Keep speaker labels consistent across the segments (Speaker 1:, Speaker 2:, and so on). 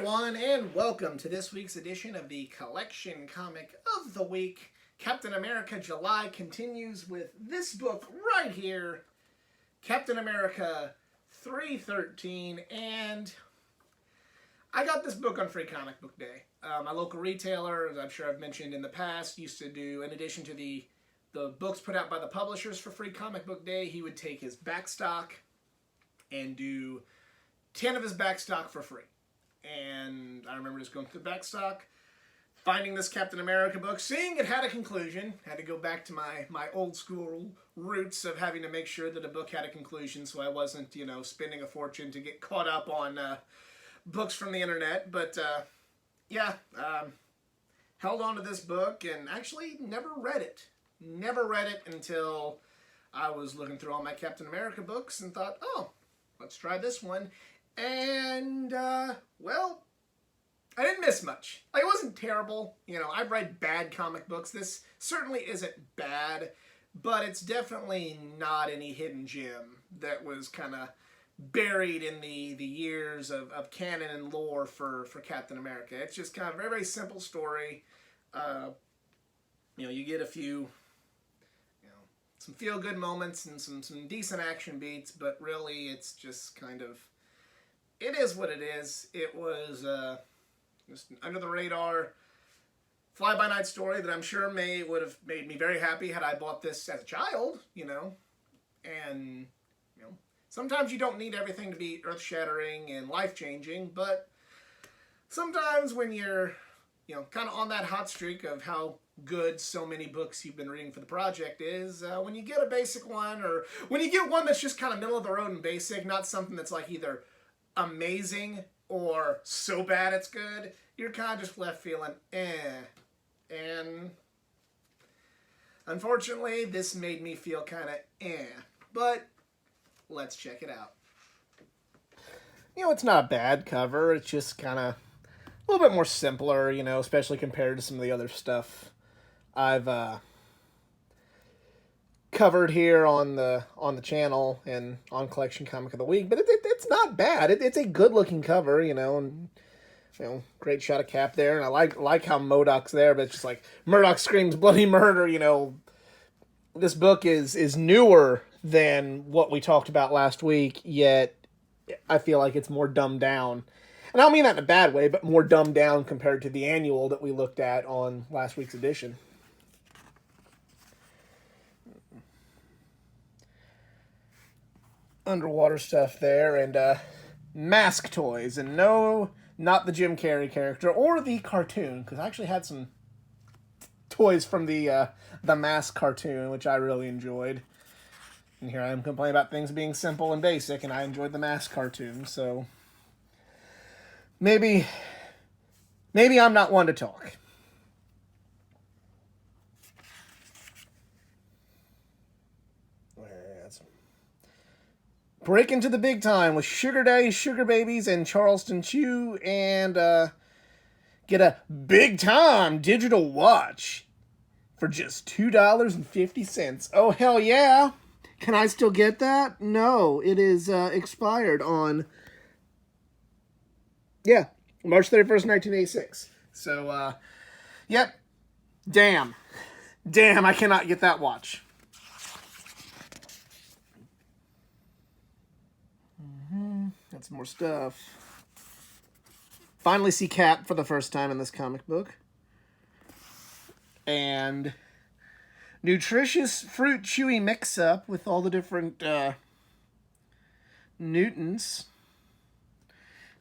Speaker 1: everyone, and welcome to this week's edition of the Collection Comic of the Week. Captain America July continues with this book right here, Captain America 313, and I got this book on Free Comic Book Day. My local retailer, as I'm sure I've mentioned in the past, used to do, in addition to the books put out by the publishers for Free Comic Book Day, he would take his back stock and do 10 of his back stock for free. And I remember just going through the back stock, finding this Captain America book, seeing it had a conclusion. Had to go back to my old school roots of having to make sure that a book had a conclusion so I wasn't, spending a fortune to get caught up on books from the internet. But, held on to this book and actually never read it. Never read it until I was looking through all my Captain America books and thought, oh, let's try this one. And, I didn't miss much. It wasn't terrible. I've read bad comic books. This certainly isn't bad, but it's definitely not any hidden gem that was kind of buried in the years of canon and lore for Captain America. It's just kind of a very, very simple story. You get a few, some feel-good moments and some decent action beats, but really it's just kind of, it is what it is. It was just an under-the-radar, fly-by-night story that I'm sure would have made me very happy had I bought this as a child, And, sometimes you don't need everything to be earth-shattering and life-changing, but sometimes when you're, kind of on that hot streak of how good so many books you've been reading for the project is, when you get a basic one, or when you get one that's just kind of middle of the road and basic, not something that's like either amazing or so bad it's good, you're kind of just left feeling and unfortunately this made me feel kind of but let's check it out. It's not a bad cover. It's just kind of a little bit more simpler, especially compared to some of the other stuff I've covered here on the channel and on Collection Comic of the Week, but it's not bad. It's a good looking cover, and great shot of Cap there, and I like how MODOK's there, but it's just like Murdock screams bloody murder. This book is newer than what we talked about last week, yet I feel like it's more dumbed down. And I don't mean that in a bad way, but more dumbed down compared to the annual that we looked at on last week's edition. Underwater stuff there, and mask toys, and no, not the Jim Carrey character or the cartoon, because I actually had some toys from the Mask cartoon, which I really enjoyed. And here I am complaining about things being simple and basic, and I enjoyed the Mask cartoon, so maybe I'm not one to talk. Break into the big time with Sugar Daddy, Sugar Babies, and Charleston Chew, and get a big time digital watch for just $2.50. Oh, hell yeah. Can I still get that? No, it is expired on, March 31st, 1986. So, yep. Damn, I cannot get that watch. Got some more stuff. Finally see Cap for the first time in this comic book. And nutritious fruit chewy mix-up with all the different Newtons.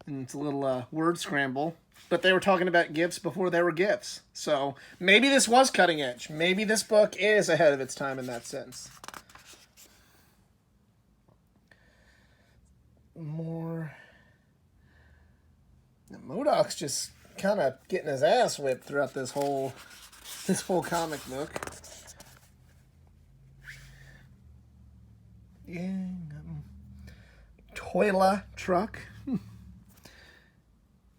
Speaker 1: And it's a little word scramble. But they were talking about gifts before there were gifts. So maybe this was cutting edge. Maybe this book is ahead of its time in that sense. More. MODOK's just kind of getting his ass whipped throughout this whole comic book. Yeah, Toyla truck.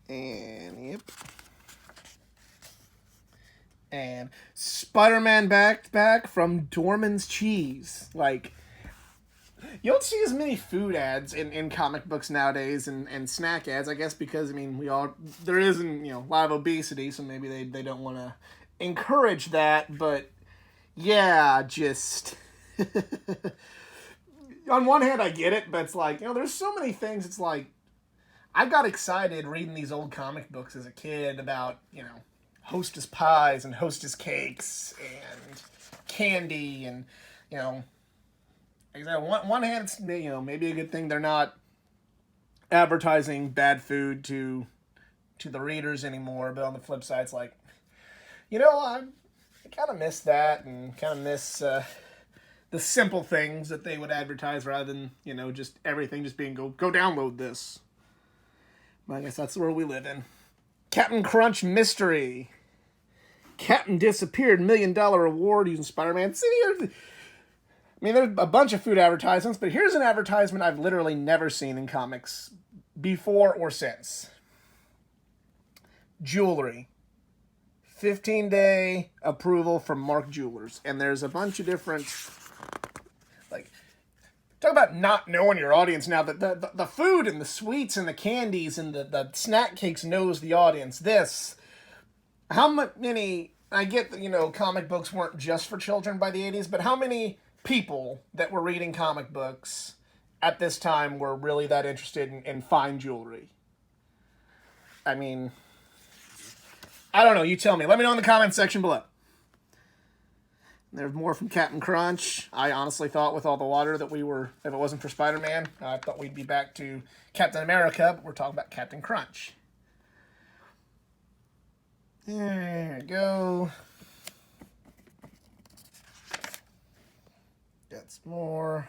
Speaker 1: And yep. And Spider-Man back from Dorman's Cheese. Like, You don't see as many food ads in comic books nowadays and snack ads, I guess, because, I mean, there isn't, a lot of obesity, so maybe they don't want to encourage that, but yeah, just on one hand I get it, but it's like, there's so many things. It's like I got excited reading these old comic books as a kid about, Hostess pies and Hostess cakes and candy and, on one hand, it's, maybe a good thing they're not advertising bad food to the readers anymore, but on the flip side, it's like, I kind of miss that and kind of miss the simple things that they would advertise rather than, just everything just being go download this. But I guess that's the world we live in. Captain Crunch mystery. Captain disappeared, $1 million reward using Spider-Man. I mean, there's a bunch of food advertisements, but here's an advertisement I've literally never seen in comics before or since. Jewelry. 15-day approval from Mark Jewelers. And there's a bunch of different, talk about not knowing your audience now. The food and the sweets and the candies and the snack cakes knows the audience. How many, I get that, comic books weren't just for children by the 80s, but how many people that were reading comic books at this time were really that interested in fine jewelry? I mean, I don't know. You tell me. Let me know in the comments section below. There's more from Captain Crunch. I honestly thought with all the water that if it wasn't for Spider-Man, I thought we'd be back to Captain America, but we're talking about Captain Crunch. There we go. That's more.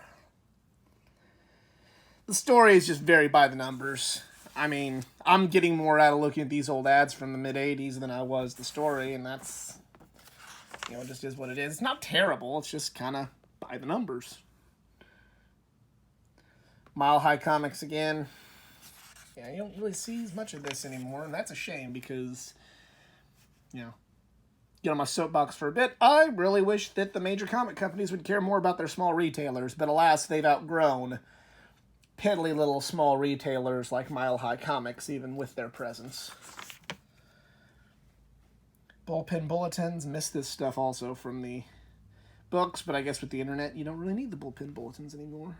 Speaker 1: The story is just very by the numbers. I mean, I'm getting more out of looking at these old ads from the mid-'80s than I was the story, and that's, it just is what it is. It's not terrible. It's just kind of by the numbers. Mile High Comics again. Yeah, you don't really see as much of this anymore, and that's a shame because, get on my soapbox for a bit. I really wish that the major comic companies would care more about their small retailers, but alas, they've outgrown piddly little small retailers like Mile High Comics, even with their presence. Bullpen bulletins. Miss this stuff also from the books, but I guess with the internet, you don't really need the bullpen bulletins anymore.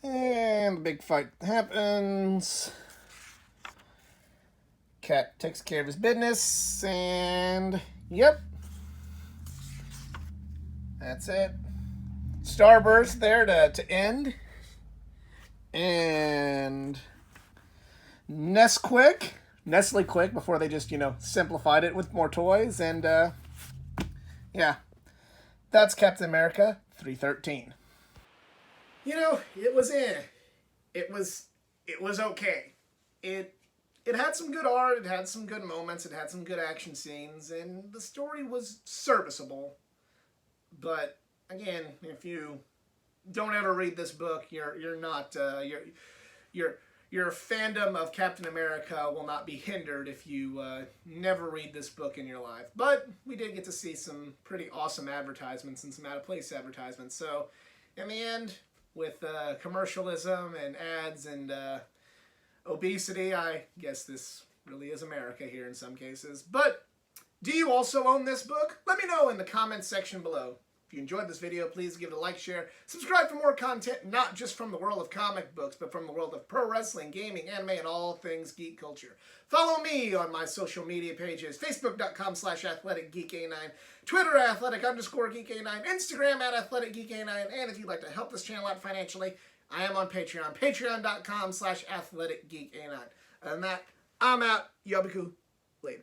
Speaker 1: And the big fight happens. Cat takes care of his business, and yep. That's it. Starburst there to end. And Nestle Quick before they just, simplified it with more toys. And, yeah. That's Captain America 313. It was It was okay. It had some good art, it had some good moments, it had some good action scenes, and the story was serviceable. But again, if you don't ever read this book, you're not your fandom of Captain America will not be hindered if you never read this book in your life. But we did get to see some pretty awesome advertisements and some out-of-place advertisements. So in the end, with commercialism and ads and obesity, I guess this really is America here in some cases. But do you also own this book? Let me know in the comments section below. If you enjoyed this video, please give it a like, share, subscribe for more content, not just from the world of comic books, but from the world of pro wrestling, gaming, anime, and all things geek culture. Follow me on my social media pages, facebook.com/athleticgeekA9, Twitter @athletic_geekA9, Instagram @athleticgeekA9, and if you'd like to help this channel out financially, I am on Patreon, patreon.com/athleticgeekA9. Other than that, I'm out. Yabiku. Later.